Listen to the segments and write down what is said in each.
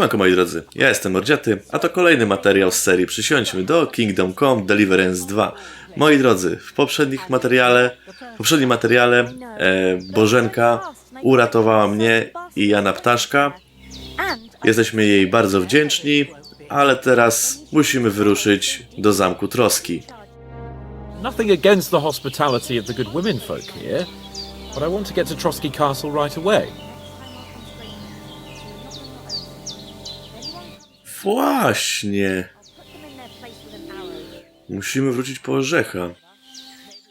Siemanko moi drodzy, ja jestem Mordziaty, a to kolejny materiał z serii Przysiądźmy do Kingdom Come Deliverance 2. Moi drodzy, w poprzednim materiale Bożenka uratowała mnie i Jana Ptaszka. Jesteśmy jej bardzo wdzięczni, ale teraz musimy wyruszyć do zamku troski. Nothing against the hospitality of the good women folk here, but I want to get to Troski Castle right away. Właśnie. Musimy wrócić po orzecha.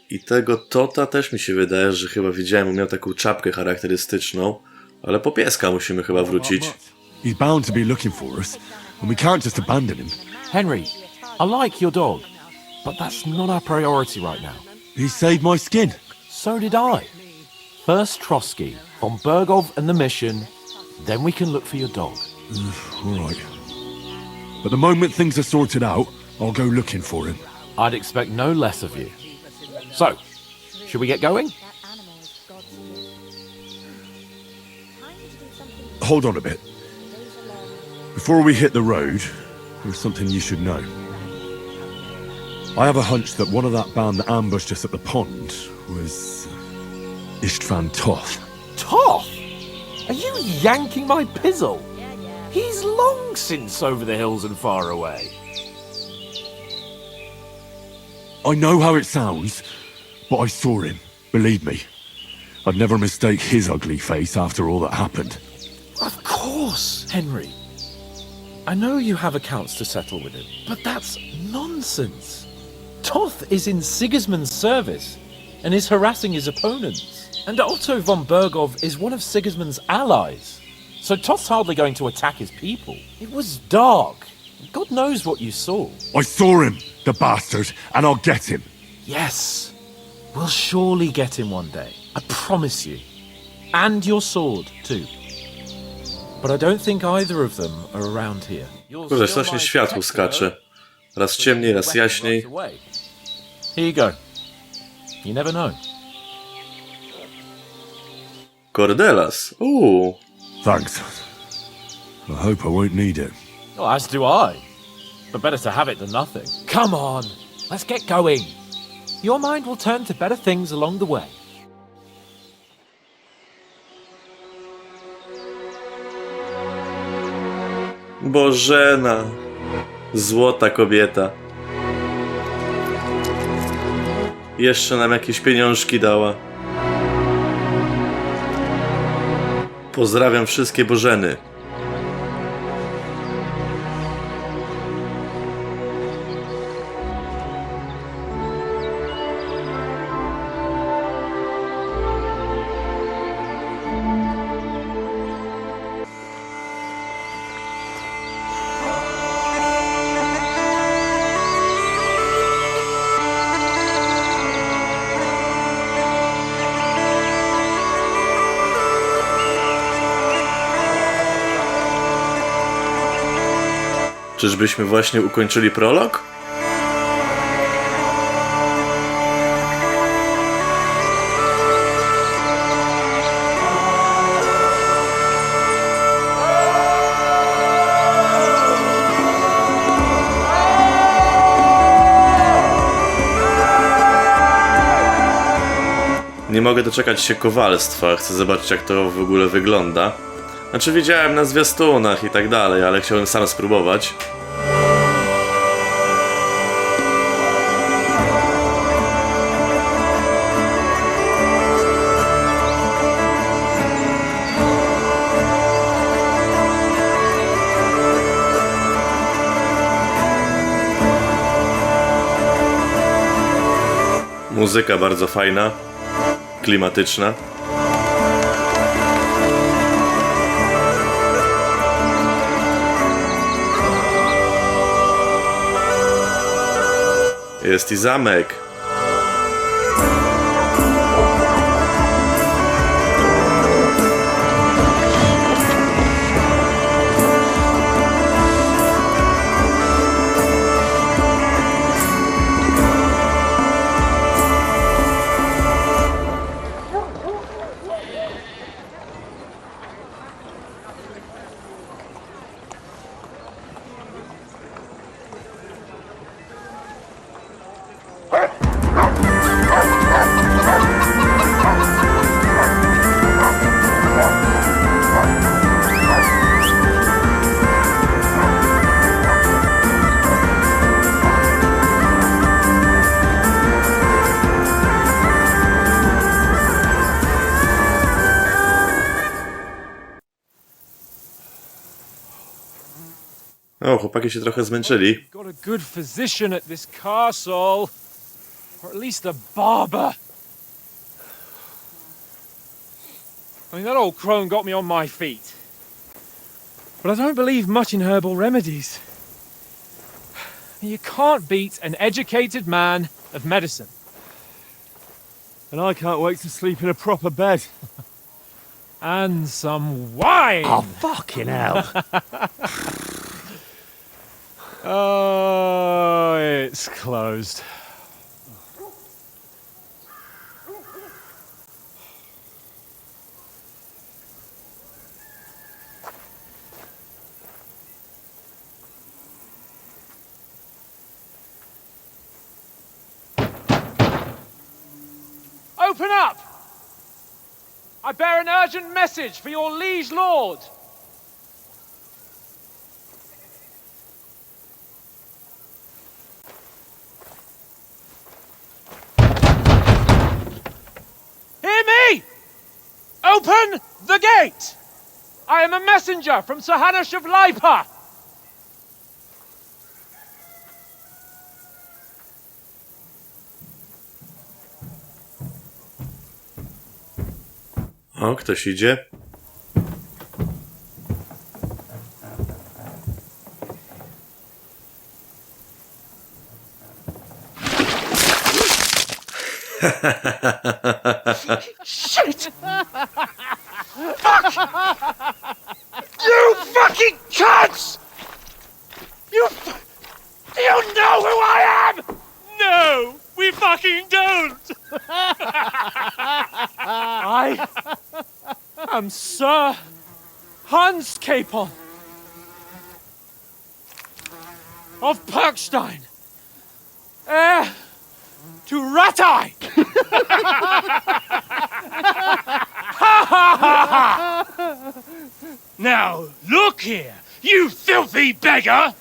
I tego Tota też mi się wydaje, że chyba widziałem, on miał taką czapkę charakterystyczną, ale po pieska musimy chyba wrócić. He's bound to be looking for us, and we can't just abandon him. Henry, I like your dog, but that's not our priority right now. He saved my skin. So did I. First Troski, von Bergov and the mission, then we can look for your dog. All right. But the moment things are sorted out, I'll go looking for him. I'd expect no less of you. So, should we get going? Hold on a bit. Before we hit the road, there's something you should know. I have a hunch that one of that band that ambushed us at the pond was Istvan Toth. Toth? Are you yanking my pizzle? He's long since over the hills and far away. I know how it sounds, but I saw him. Believe me. I'd never mistake his ugly face after all that happened. Of course, Henry. I know you have accounts to settle with him, but that's nonsense. Toth is in Sigismund's service and is harassing his opponents. And Otto von Bergov is one of Sigismund's allies. So Toth's hardly going to attack his people. It was dark. God knows what you saw. I saw him, the bastard, and I'll get him. Yes. We'll surely get him one day. I promise you. And your sword, too. But I don't think either of them are around here. Kurde, strasznie światło skacze. Raz ciemniej, raz jaśniej. Here you go. You never know. Kordelas. Thanks. I hope I won't need it. Well, as do I. But better to have it than nothing. Come on, let's get going. Your mind will turn to better things along the way. Bożena. Złota kobieta. Jeszcze nam jakieś pieniążki dała. Pozdrawiam wszystkie Bożeny. Czyżbyśmy właśnie ukończyli prolog? Nie mogę doczekać się kowalstwa, chcę zobaczyć, jak to w ogóle wygląda. Znaczy widziałem na zwiastunach i tak dalej, ale chciałem sam spróbować. Muzyka bardzo fajna, klimatyczna. Jest i zamek. O, chłopaki się trochę zmęczyli. Got a good physician at this castle. Or at least a barber. I mean, that old crone got me on my feet. But I don't believe much in herbal remedies. You can't beat an educated man of medicine. And I can't wait to sleep in a proper bed. And some wine! Oh, fucking hell. Oh, it's closed. Open up! I bear an urgent message for your liege lord. Hear me! Open the gate! I am a messenger from Sir Hanush of Lipa. O, ktoś idzie. Shit! Fuck! You fucking cunts! Do you know who I am? No, we fucking don't! I am Sir Hans Capon of Perkstein, heir to Ratai! Now, look here, you filthy beggar!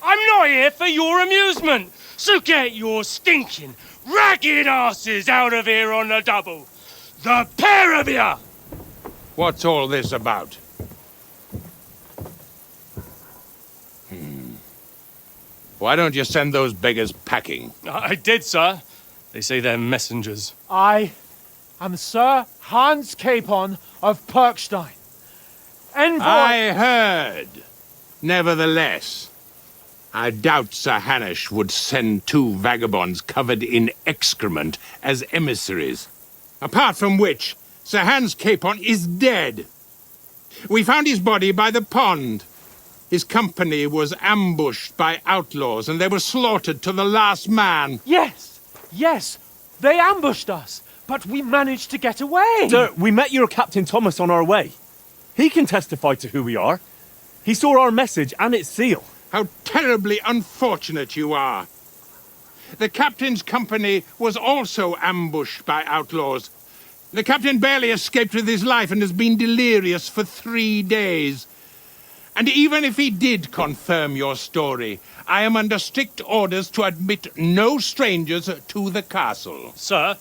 I'm not here for your amusement, so get your stinking, ragged asses out of here on the double! The pair of you! What's all this about? Why don't you send those beggars packing? I did, sir. They say they're messengers. I am Sir Hans Capon of Perkstein. Envoy... I heard. Nevertheless, I doubt Sir Hanush would send two vagabonds covered in excrement as emissaries. Apart from which, Sir Hans Capon is dead. We found his body by the pond. His company was ambushed by outlaws and they were slaughtered to the last man. Yes, yes, they ambushed us, but we managed to get away. Sir, we met your Captain Thomas on our way. He can testify to who we are. He saw our message and its seal. How terribly unfortunate you are. The captain's company was also ambushed by outlaws. The captain barely escaped with his life and has been delirious for 3 days. And even if he did confirm your story, I am under strict orders to admit no strangers to the castle. Sir,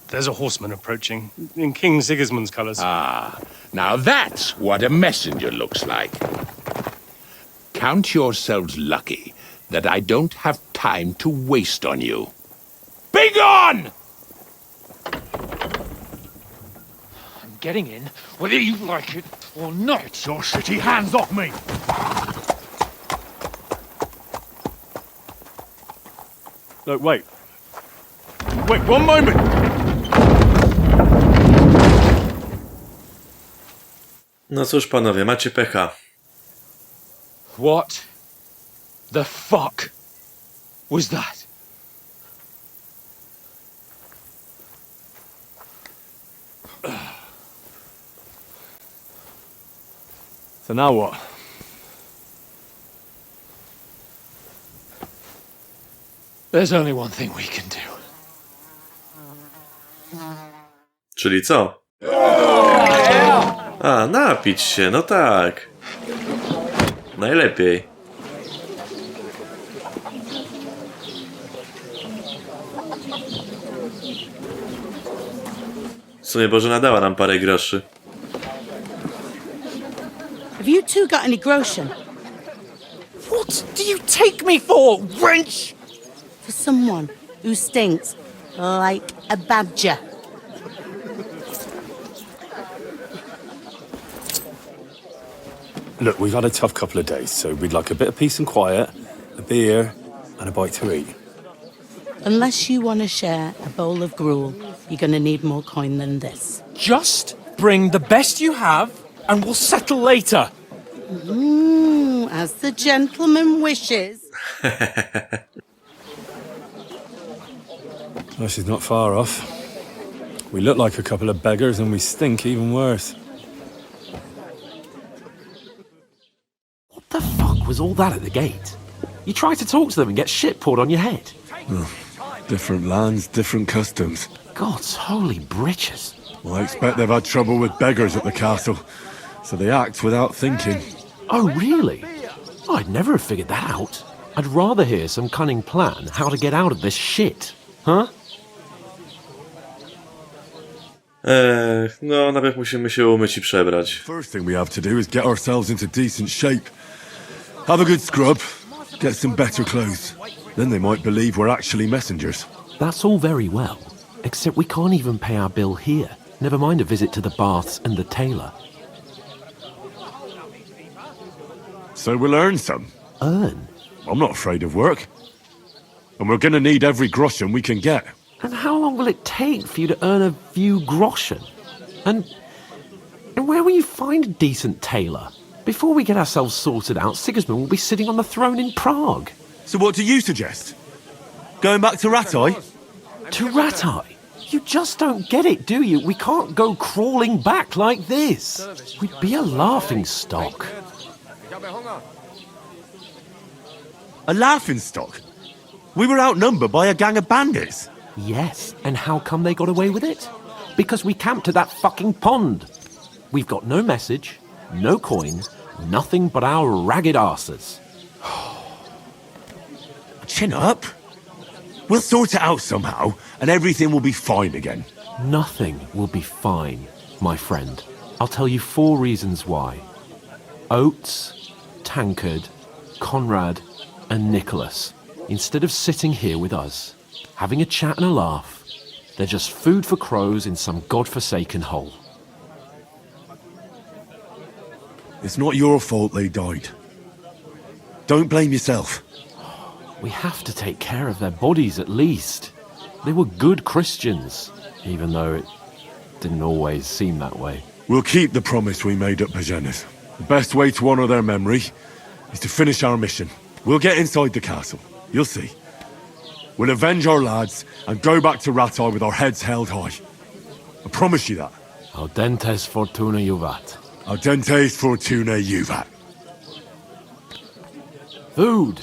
there's a horseman approaching in King Sigismund's colours. Ah, now that's what a messenger looks like. Count yourselves lucky that I don't have time to waste on you. Be gone! I'm getting in, whether you like it or not. Your shitty hands off me! No, wait. Wait, one moment! No cóż, panowie, macie pecha. What the fuck was that? So now what? There's only one thing we can do. Czyli co? A, napić się, no tak. Najlepiej. W sumie Bożena dała nam parę groszy. Have you two got any groschen? What do you take me for, wench? For someone who stinks like a badger. Look, we've had a tough couple of days, so we'd like a bit of peace and quiet, a beer, and a bite to eat. Unless you want to share a bowl of gruel, you're going to need more coin than this. Just bring the best you have, and we'll settle later. As the gentleman wishes. Well, she's not far off. We look like a couple of beggars, and we stink even worse. What the fuck was all that at the gate? You try to talk to them and get shit poured on your head. Different lands, different customs. God's holy britches. Well, I expect they've had trouble with beggars at the castle, so they act without thinking. Oh, really? I'd never have figured that out. I'd rather hear some cunning plan how to get out of this shit. Huh? No, najpierw musimy się umyć i przebrać. First thing we have to do is get ourselves into decent shape. Have a good scrub, get some better clothes. Then they might believe we're actually messengers. That's all very well, except we can't even pay our bill here. Never mind a visit to the baths and the tailor. So we'll earn some. Earn? I'm not afraid of work. And we're gonna need every groschen we can get. And how long will it take for you to earn a few groschen? And where will you find a decent tailor? Before we get ourselves sorted out, Sigismund will be sitting on the throne in Prague. So what do you suggest? Going back to Ratai? To Ratai? You just don't get it, do you? We can't go crawling back like this. We'd be a laughing stock. A laughingstock? We were outnumbered by a gang of bandits. Yes, and how come they got away with it? Because we camped at that fucking pond. We've got no message, no coin, nothing but our ragged arses. Chin up. We'll sort it out somehow, and everything will be fine again. Nothing will be fine, my friend. I'll tell you 4 reasons why. Oates, Tankard, Conrad, and Nicholas, instead of sitting here with us, having a chat and a laugh, they're just food for crows in some godforsaken hole. It's not your fault they died. Don't blame yourself. We have to take care of their bodies at least. They were good Christians, even though it didn't always seem that way. We'll keep the promise we made at Bajenis. The best way to honor their memory is to finish our mission. We'll get inside the castle. You'll see. We'll avenge our lads and go back to Ratai with our heads held high. I promise you that. Audentes fortuna juvat. Audentes fortuna juvat. Food!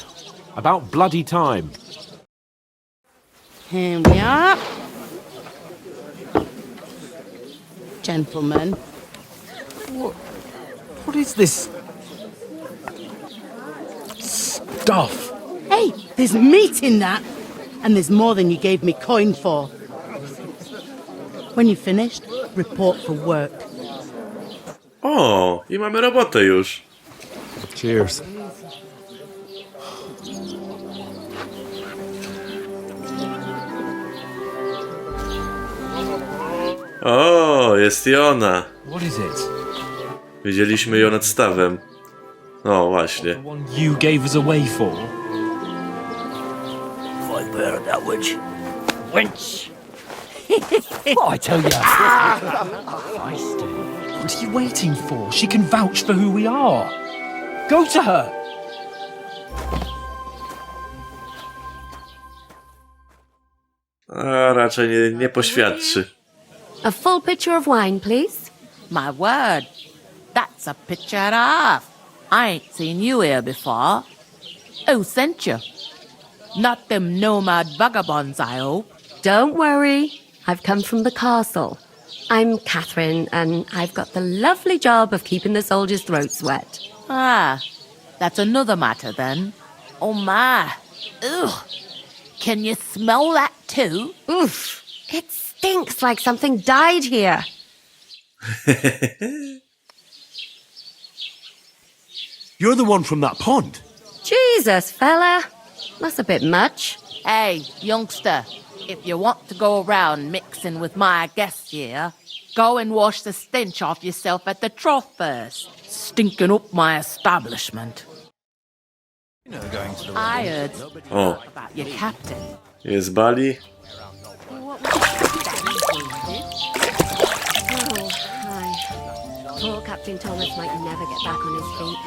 About bloody time. Here we are. Gentlemen. What is this stuff? Hey, there's meat in that. And there's more than you gave me coin for. When you're finished, report for work. O, i mamy robotę już. Cheers. O, jest i ona. What is it? Widzieliśmy ją nad stawem. O, właśnie. The one you gave us away for? I bear that witch. Wench! What I tell you? What are you waiting for? She can vouch for who we are. Go to her. A raczej nie poświadczy. A full pitcher of wine, please. My word, that's a picture and a half. I ain't seen you here before. Who sent you? Not them nomad vagabonds, I hope. Don't worry. I've come from the castle. I'm Catherine, and I've got the lovely job of keeping the soldiers' throats wet. Ah, that's another matter then. Oh my. Ugh. Can you smell that too? Oof. It stinks like something died here. You're the one from that pond. Jesus, fella. That's a bit much. Hey, youngster, if you want to go around mixing with my guests here, go and wash the stench off yourself at the trough first. Stinking up my establishment. I heard O, about your captain. jest Bali. Oh, hi. Poor Captain Thomas might never get back on his feet.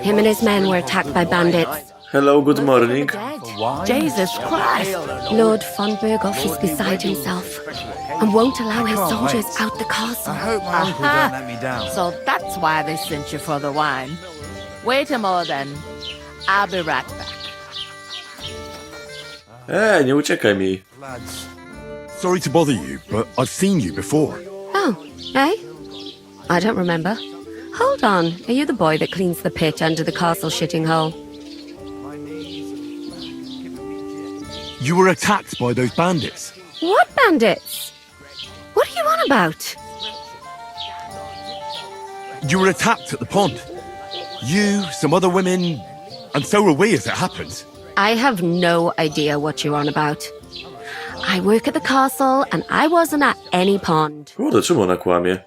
Him and his men were attacked by bandits. Hello, good morning. Dead. Jesus Christ! Lord von Berghoff is beside himself and won't allow his soldiers out the castle. So that's why they sent you for the wine. Wait a moment then. I'll be right back. Nie uciekaj mi. Sorry to bother you, but I've seen you before. Oh, eh? I don't remember. Hold on. Are you the boy that cleans the pit under the castle shitting hole? You were attacked by those bandits. What bandits? What are you on about? You were attacked at the pond. You, some other women, and so were we as it happened. I have no idea what you're on about. I work at the castle and I wasn't at any pond. Kurde, czemu ona kłamie?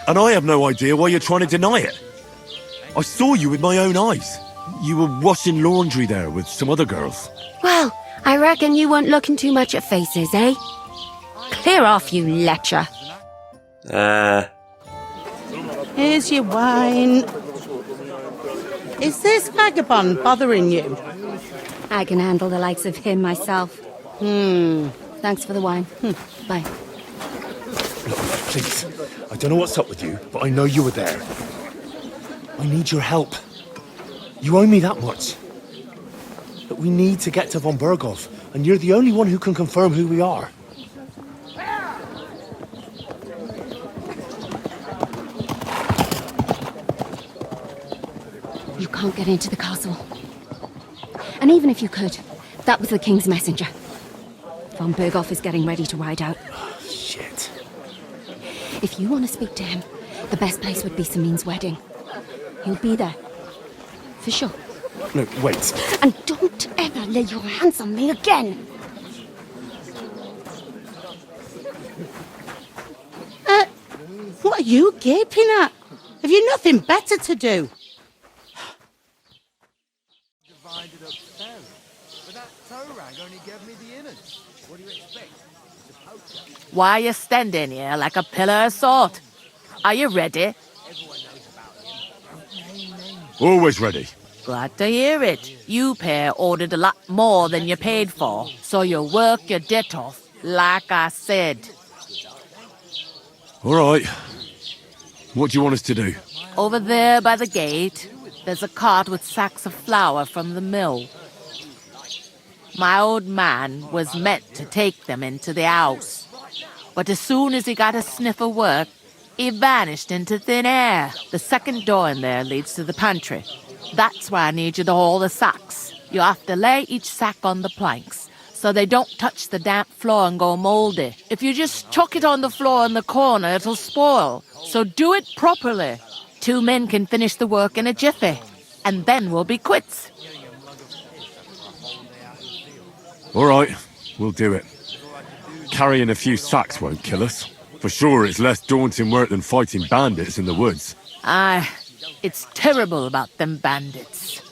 And I have no idea why you're trying to deny it. I saw you with my own eyes. You were washing laundry there with some other girls. Well, I reckon you weren't looking too much at faces, eh? Clear off, you lecher. Here's your wine. Is this vagabond bothering you? I can handle the likes of him myself. Thanks for the wine. Bye. Look, please. I don't know what's up with you, but I know you were there. I need your help. You owe me that much. But we need to get to von Berghoff, and you're the only one who can confirm who we are. You can't get into the castle. And even if you could, that was the king's messenger. Von Berghoff is getting ready to ride out. Shit. If you want to speak to him, the best place would be Samin's wedding. He'll be there. For sure. No, wait. And don't ever lay your hands on me again! What are you gaping at? Have you nothing better to do? Why are you standing here like a pillar of salt? Are you ready? Always ready. Glad to hear it. You pair ordered a lot more than you paid for, so you work your debt off, like I said. All right. What do you want us to do? Over there by the gate, there's a cart with sacks of flour from the mill. My old man was meant to take them into the house, but as soon as he got a sniff of work, he vanished into thin air. The second door in there leads to the pantry. That's why I need you to haul the sacks. You have to lay each sack on the planks, so they don't touch the damp floor and go mouldy. If you just chuck it on the floor in the corner, it'll spoil. So do it properly. 2 men can finish the work in a jiffy, and then we'll be quits. All right, we'll do it. Carrying a few sacks won't kill us. For sure, it's less daunting work than fighting bandits in the woods. Aye, it's terrible about them bandits.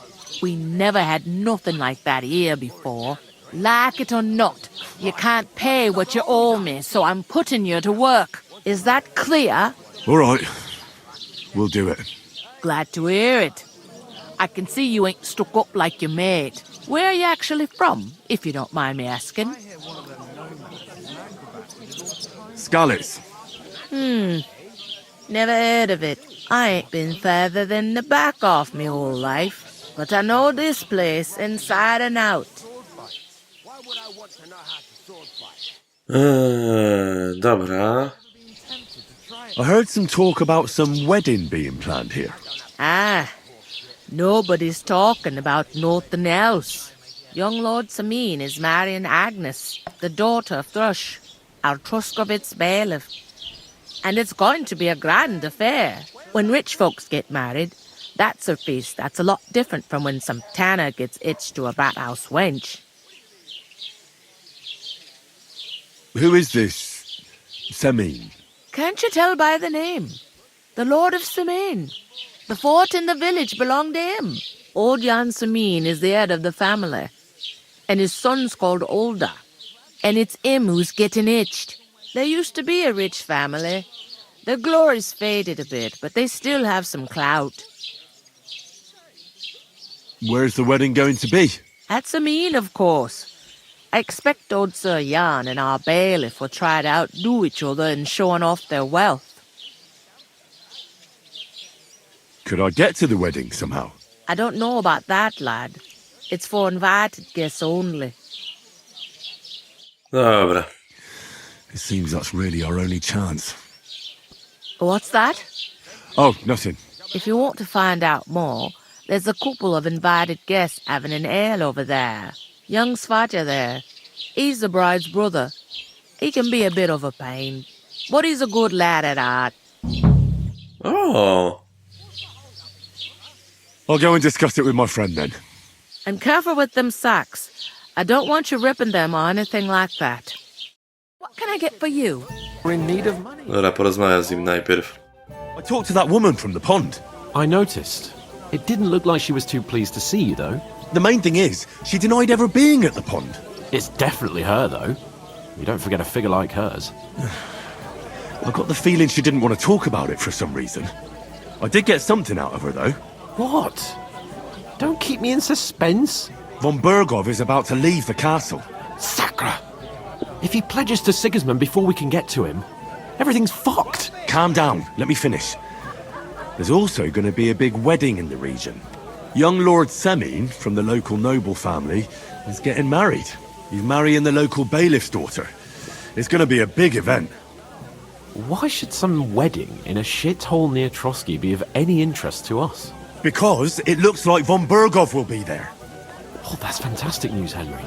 We never had nothing like that here before. Like it or not, you can't pay what you owe me, so I'm putting you to work. Is that clear? All right, we'll do it. Glad to hear it. I can see you ain't stuck up like your mate. Where are you actually from, if you don't mind me asking? Scallops. Never heard of it. I ain't been further than the back off me whole life. But I know this place inside and out. Dobra. I heard some talk about some wedding being planned here. Ah, nobody's talking about nothing else. Young Lord Samin is marrying Agnes, the daughter of Thrush, our Truscovitz bailiff. And it's going to be a grand affair. When rich folks get married, that's a feast that's a lot different from when some tanner gets hitched to a bathhouse wench. Who is this Semin? Can't you tell by the name? The Lord of Semin. The fort and the village belong to him. Old Jan Semin is the head of the family, and his son's called Olda. And it's him who's getting hitched. There used to be a rich family. Their glory's faded a bit, but they still have some clout. Where's the wedding going to be? At Semin, of course. I expect old Sir Jan and our bailiff will try to outdo each other in showing off their wealth. Could I get to the wedding somehow? I don't know about that, lad. It's for invited guests only. Dobra. It seems that's really our only chance. What's that? Oh, nothing. If you want to find out more, there's a couple of invited guests having an ale over there. Young Svatja there. He's the bride's brother. He can be a bit of a pain, but he's a good lad at heart. O, I'll go and discuss it with my friend then. And careful with them sacks. I don't want you ripping them or anything like that. What can I get for you? We're in need of money. dobra, porozmawiam z nim najpierw. I talked to that woman from the pond. I noticed. It didn't look like she was too pleased to see you, though. The main thing is, she denied ever being at the pond. It's definitely her, though. You don't forget a figure like hers. I got the feeling she didn't want to talk about it for some reason. I did get something out of her, though. What? Don't keep me in suspense. Von Bergov is about to leave the castle. Sacra! If he pledges to Sigismund before we can get to him, everything's fucked. Calm down, let me finish. There's also going to be a big wedding in the region. Young Lord Semin, from the local noble family, is getting married. He's marrying the local bailiff's daughter. It's going to be a big event. Why should some wedding in a shithole near Trotsky be of any interest to us? Because it looks like Von Bergov will be there. Oh, that's fantastic news, Henry.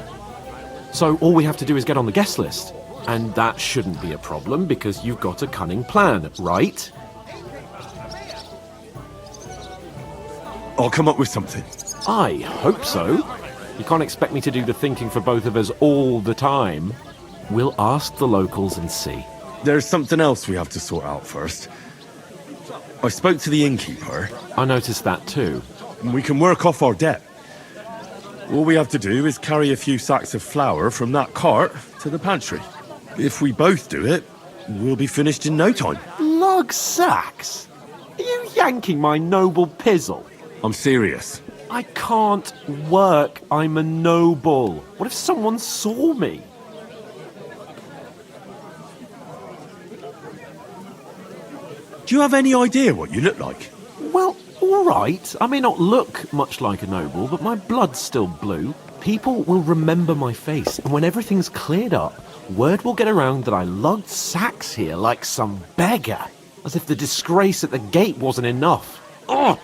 So all we have to do is get on the guest list. And that shouldn't be a problem because you've got a cunning plan, right? I'll come up with something. I hope so. You can't expect me to do the thinking for both of us all the time. We'll ask the locals and see. There's something else we have to sort out first. I spoke to the innkeeper. I noticed that too. We can work off our debt. All we have to do is carry a few sacks of flour from that cart to the pantry. If we both do it, we'll be finished in no time. Lug sacks? Are you yanking my noble pizzle? I'm serious. I can't work. I'm a noble. What if someone saw me? Do you have any idea what you look like? Well, all right. I may not look much like a noble, but my blood's still blue. People will remember my face, and when everything's cleared up, word will get around that I lugged sacks here like some beggar, as if the disgrace at the gate wasn't enough. Ugh!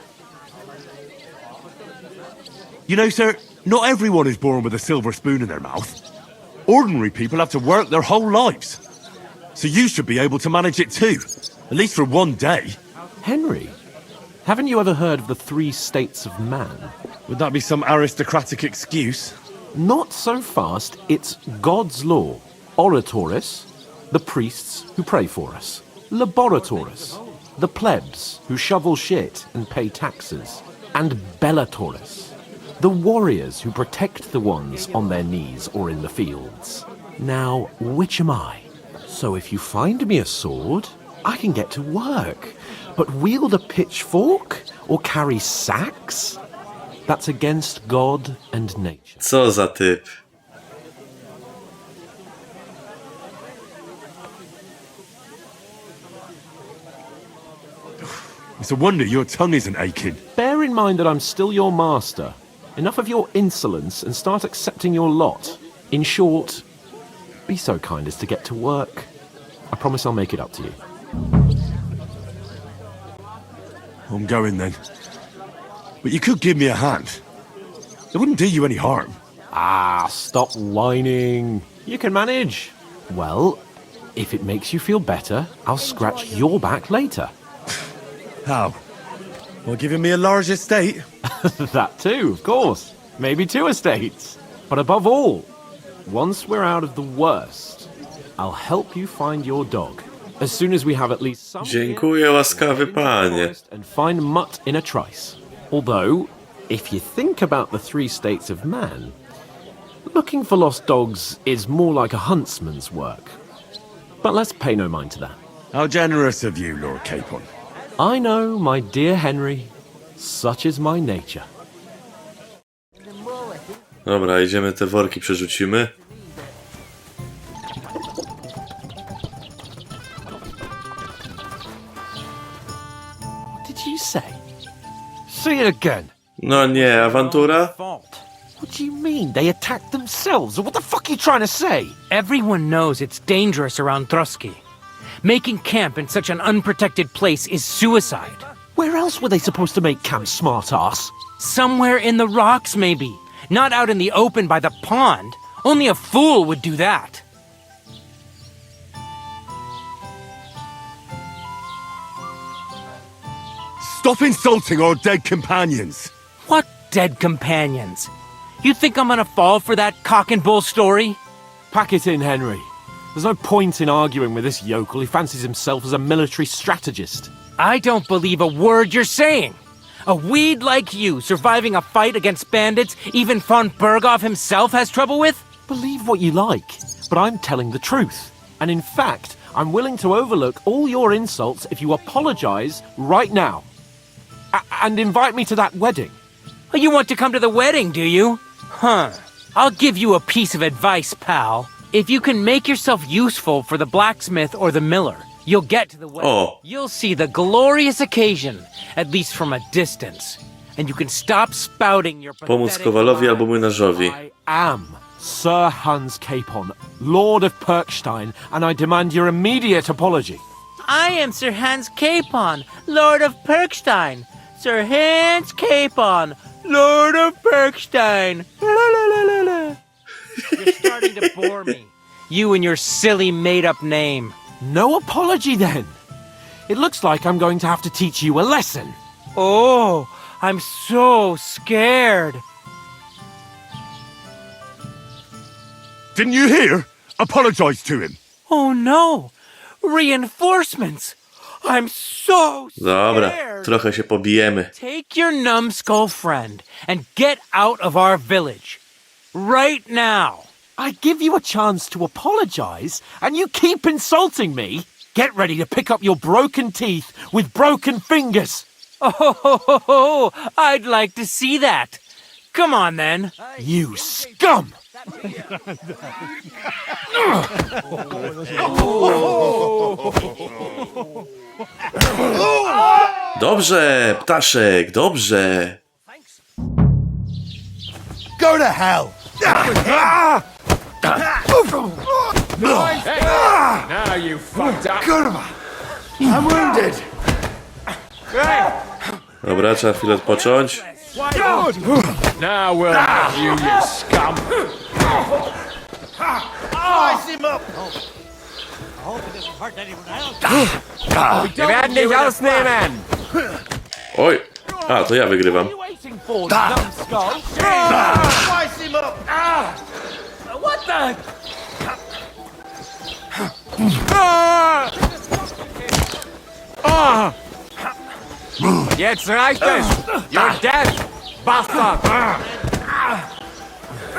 You know, sir, not everyone is born with a silver spoon in their mouth. Ordinary people have to work their whole lives. So you should be able to manage it too, at least for one day. Henry, haven't you ever heard of the 3 states of man? Would that be some aristocratic excuse? Not so fast. It's God's law. Oratoris, the priests who pray for us. Laboratoris, the plebs who shovel shit and pay taxes. And Bellatoris, the warriors who protect the ones on their knees or in the fields. Now, which am I? So if you find me a sword, I can get to work. But wield a pitchfork or carry sacks? That's against God and nature. Co za typ. It's a wonder your tongue isn't aching. Bear in mind that I'm still your master. Enough of your insolence and start accepting your lot. In short, be so kind as to get to work. I promise I'll make it up to you. I'm going then. But you could give me a hand. It wouldn't do you any harm. Ah, stop whining. You can manage. Well, if it makes you feel better, I'll scratch your back later. How? Well, giving me a large estate? That too, of course. Maybe 2 estates. But above all, once we're out of the worst, I'll help you find your dog. As soon as we have at least some... Dziękuję, łaskawy panie. ...and find Mutt in a trice. Although, if you think about the 3 states of man, looking for lost dogs is more like a huntsman's work. But let's pay no mind to that. How generous of you, Lord Capon. I know, my dear Henry. Such is my nature. Dobra, idziemy, te worki przerzucimy. What did you say? Say it again. No nie, awantura? What do you mean? They attacked themselves? Or what the fuck are you trying to say? Everyone knows it's dangerous around Ptaszki. Making camp in such an unprotected place is suicide. Where else were they supposed to make camp, smart-ass? Somewhere in the rocks, maybe. Not out in the open by the pond. Only a fool would do that. Stop insulting our dead companions! What dead companions? You think I'm gonna fall for that cock and bull story? Pack it in, Henry. There's no point in arguing with this yokel. He fancies himself as a military strategist. I don't believe a word you're saying. A weed like you surviving a fight against bandits even von Berghoff himself has trouble with? Believe what you like, but I'm telling the truth. And in fact, I'm willing to overlook all your insults if you apologize right now. And invite me to that wedding. Oh, you want to come to the wedding, do you? Huh. I'll give you a piece of advice, pal. If you can make yourself useful for the blacksmith or the miller, you'll get to the wedding. O, You'll see the glorious occasion, at least from a distance. And you can stop spouting your pomóc pathetic Kowalowi lies. albo młynarzowi. I am Sir Hans Capon, Lord of Perkstein, and I demand your immediate apology. I am Sir Hans Capon, Lord of Perkstein. Sir Hans Capon, Lord of Perkstein. La, la, la, la, la. You're starting to bore me. You and your silly made-up name. No apology then. It looks like I'm going to have to teach you a lesson. Oh, I'm so scared. Didn't you hear? Apologize to him. Oh no! Reinforcements! I'm so Dobra, scared. trochę się pobijemy. Take your numbskull friend and get out of our village. Right now. I give you a chance to apologize, and you keep insulting me. Get ready to pick up your broken teeth with broken fingers. Oh, I'd like to see that. Come on then. You scum! Dobrze, ptaszek, dobrze. Go to hell! Now you fucked up. I'm wounded! Dobra, trzeba chwilę odpocząć. Now we'll have you, you scum. Slice him up! Wir werden dich ausnehmen. Oj, a to ja wygrywam. Waiting for numbskull. Slice him up! What the? Jetzt reicht es. You're dead, bastard.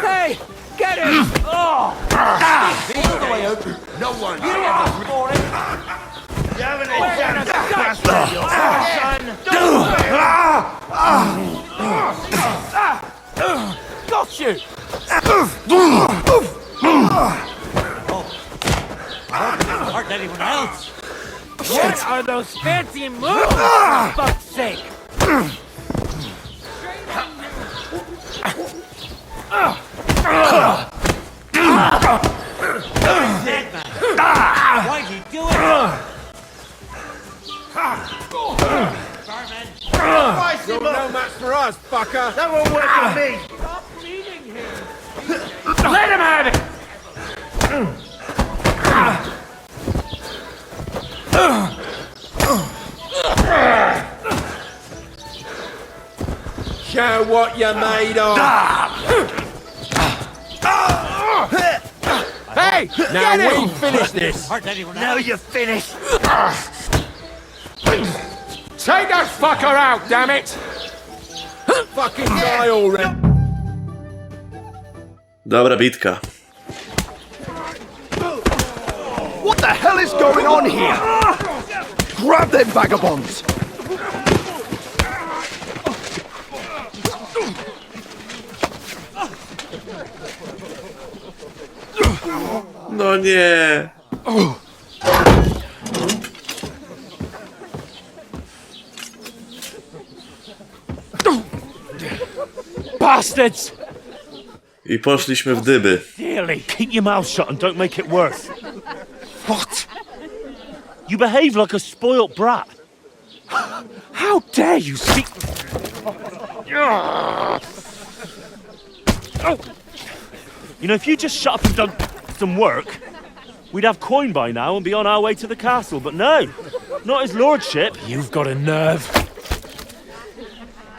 Hey, get him! Oh. No one. You haven't a chance, bastard! Got you! What are those fancy moves? For fuck's sake! Why'd you do it? Slice him No up! match for us, fucker. That won't work on me! Stop beating him! Let him have it. care what you're made of. Hey, now we finish this. Now you're finished. Take that fucker out, damn it! Fucking die already. Dobra bitka. What the hell is going on here? Grab them vagabonds! No nie. Bastards! I poszliśmy w dyby. Dearly, keep your mouth shut and don't make it worse. What? You behave like a spoilt brat. How dare you speak... You know, if you just shut up and done some work, we'd have coin by now and be on our way to the castle, but no, not his lordship. You've got a nerve.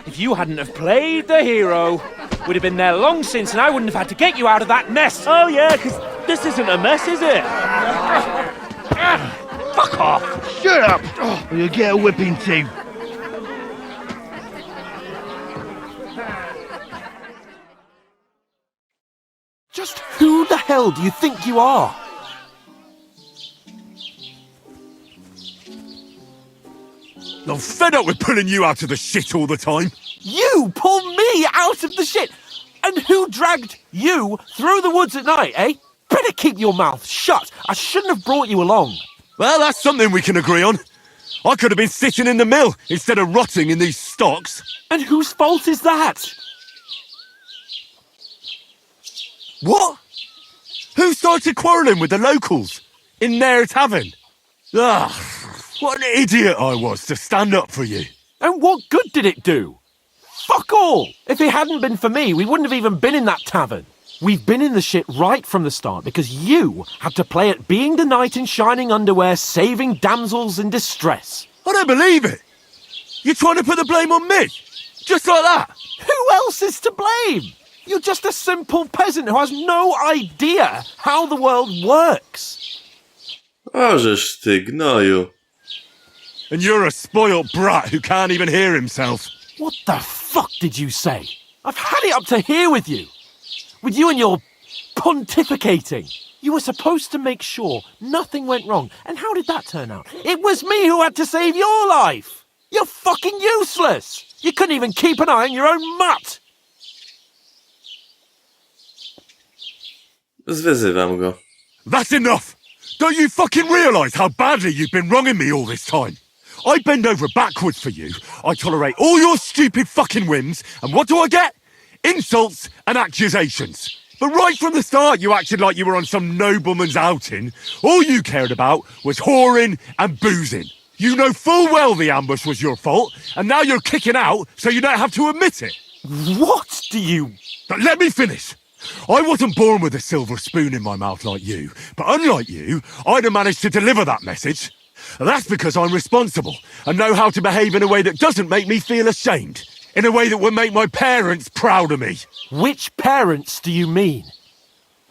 If you hadn't have played the hero, we'd have been there long since and I wouldn't have had to get you out of that mess. Oh yeah, because this isn't a mess, is it? Fuck off! Shut up, or you'll get a whipping too. Just who the hell do you think you are? I'm fed up with pulling you out of the shit all the time. You pulled me out of the shit! And who dragged you through the woods at night, eh? Better keep your mouth shut. I shouldn't have brought you along. Well, that's something we can agree on. I could have been sitting in the mill instead of rotting in these stocks. And whose fault is that? What? Who started quarrelling with the locals in their tavern? Ugh, what an idiot I was to stand up for you. And what good did it do? Fuck all! If it hadn't been for me, we wouldn't have even been in that tavern. We've been in the shit right from the start because you had to play at being the knight in shining underwear, saving damsels in distress. I don't believe it. You're trying to put the blame on me? Just like that? Who else is to blame? You're just a simple peasant who has no idea how the world works. Ożeż ty, gnoju. And you're a spoilt brat who can't even hear himself. What the fuck did you say? I've had it up to here with you. With you and your pontificating. You were supposed to make sure nothing went wrong. And how did that turn out? It was me who had to save your life. You're fucking useless. You couldn't even keep an eye on your own mutt. Zwyzywam go. That's enough! Don't you fucking realise how badly you've been wronging me all this time? I bend over backwards for you, I tolerate all your stupid fucking whims, and what do I get? Insults and accusations. But right from the start you acted like you were on some nobleman's outing. All you cared about was whoring and boozing. You know full well the ambush was your fault, and now you're kicking out so you don't have to admit it. What do you... But let me finish. I wasn't born with a silver spoon in my mouth like you, but unlike you, I'd have managed to deliver that message. That's because I'm responsible and know how to behave in a way that doesn't make me feel ashamed. In a way that would make my parents proud of me. Which parents do you mean?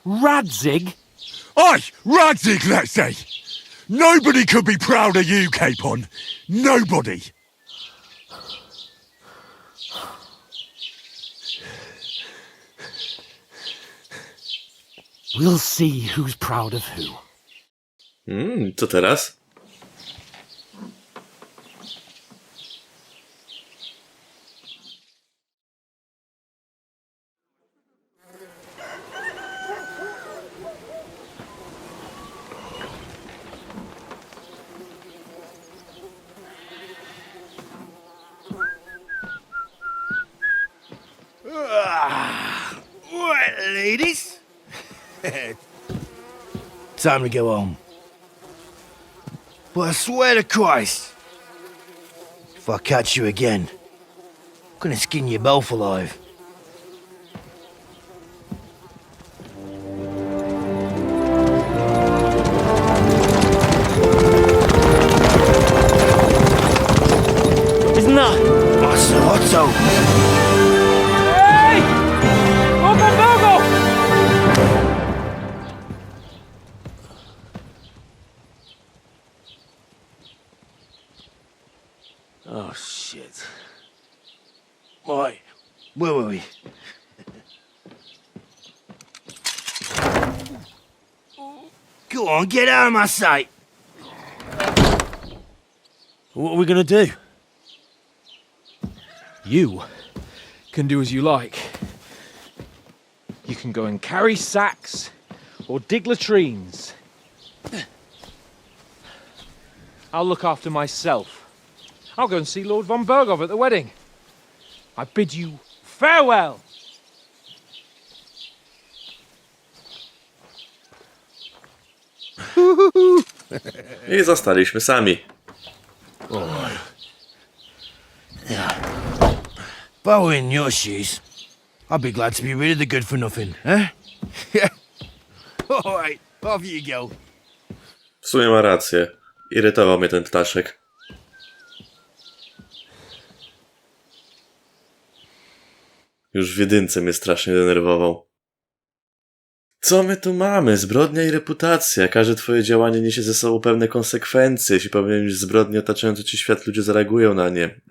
Radzig? Aye, Radzig, let's say. Nobody could be proud of you, Capon. Nobody. We'll see who's proud of who. Co teraz? Right, ladies. Time to go home. But I swear to Christ, if I catch you again, I'm gonna skin you both alive. Isn't that Master Otto? Oh, shit. Right, where were we? Go on, get out of my sight! What are we gonna do? You can do as you like. You can go and carry sacks or dig latrines. I'll look after myself. I'll go and see Lord von Bergov at the wedding. I bid you farewell. I zostaliśmy sami. If I were in your shoes, I'd be glad to be rid of the good for nothing, eh? Alright, off you go. W sumie ma rację. Irytował mnie ten ptaszek. Już w jedynce mnie strasznie denerwował. Co my tu mamy? Zbrodnia i reputacja. Każde twoje działanie niesie ze sobą pewne konsekwencje. Jeśli popełnisz zbrodnię, otaczający ci świat ludzie zareagują na nie.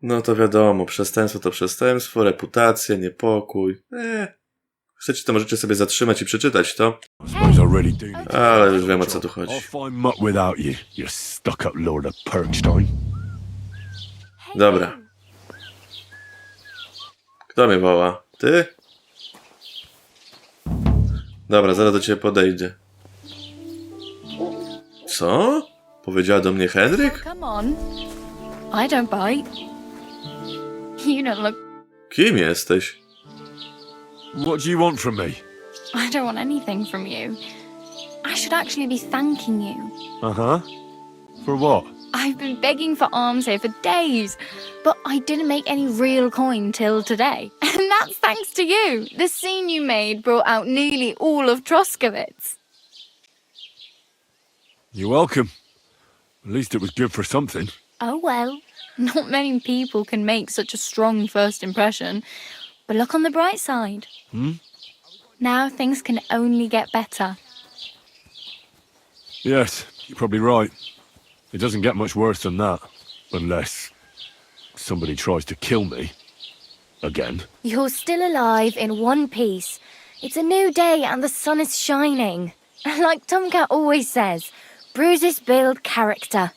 No to wiadomo, przestępstwo to przestępstwo, reputacja, niepokój. Chcecie, to możecie sobie zatrzymać i przeczytać to. Ale już wiem, o co tu chodzi. Dobra. Kto mnie woła? Ty? Dobra, zaraz do ciebie podejdzie. Co? Powiedziała do mnie Henryk? Come on. I don't bite. You don't look... Kim jesteś? What do you want from me? I don't want anything from you. I should actually be thanking you. Uh-huh. For what? I've been begging for alms here for days, but I didn't make any real coin till today. And that's thanks to you. The scene you made brought out nearly all of Troskowitz. You're welcome. At least it was good for something. Oh well, not many people can make such a strong first impression. But look on the bright side. Now things can only get better. Yes, you're probably right. It doesn't get much worse than that. Unless somebody tries to kill me. Again. You're still alive in one piece. It's a new day and the sun is shining. Like Tomcat always says, bruises build character.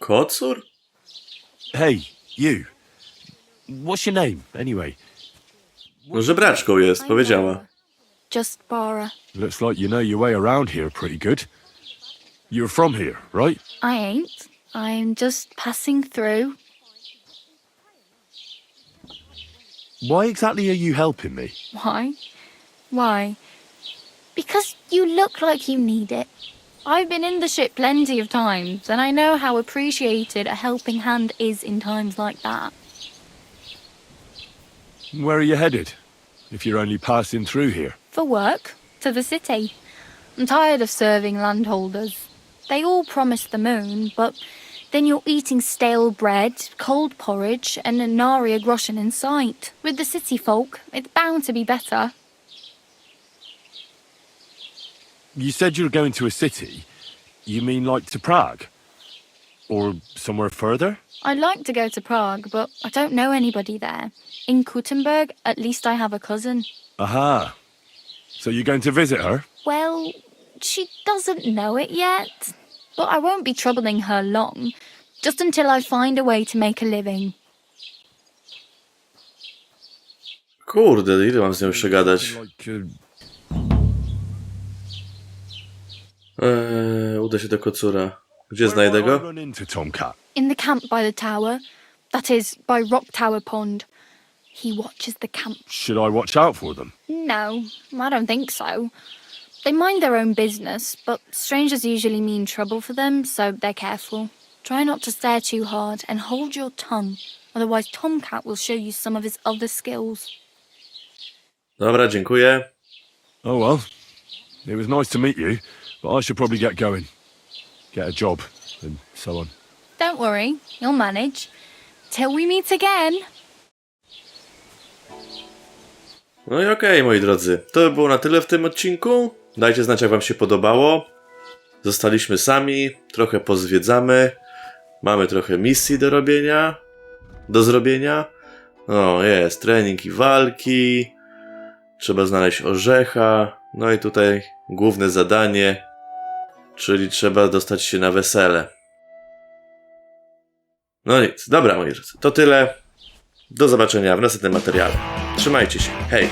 Kocur? Hey, you. What's your name, anyway? No, żebraczką jest, powiedziała. Just Bara. Looks like you know your way around here pretty good. You're from here, right? I ain't. I'm just passing through. Why exactly are you helping me? Why? Why? Because you look like you need it. I've been in the ship plenty of times, and I know how appreciated a helping hand is in times like that. Where are you headed? If you're only passing through here? For work, to the city. I'm tired of serving landholders. They all promise the moon, but then you're eating stale bread, cold porridge, and a nary a groschen in sight. With the city folk, it's bound to be better. You said you're going to a city. You mean like to Prague? Or somewhere further? I'd like to go to Prague, but I don't know anybody there. In Kuttenberg, at least I have a cousin. Aha. So you're going to visit her? Well, she doesn't know it yet. But I won't be troubling her long. Just until I find a way to make a living. Kurde, ile mam z nią jeszcze gadać? Uda się do Kocura. Gdzie znajdę go? In the camp by the tower. That is, by Rock Tower Pond. He watches the camp. Should I watch out for them? No, I don't think so. They mind their own business, but strangers usually mean trouble for them, so they're careful. Try not to stare too hard and hold your tongue, otherwise Tomcat will show you some of his other skills. Dobra, dziękuję. Oh well. It was nice to meet you, but I should probably get going. Get a job, and so on. Don't worry, you'll manage. Till we meet again. No i okej, moi drodzy. To by było na tyle w tym odcinku. Dajcie znać, jak wam się podobało. Zostaliśmy sami, trochę pozwiedzamy. Mamy trochę misji do robienia. Do zrobienia. O, jest, trening i walki. Trzeba znaleźć orzecha. No i tutaj główne zadanie, czyli trzeba dostać się na wesele. No nic, dobra moi drodzy, to tyle. Do zobaczenia w następnym materiale. Trzymajcie się, hej!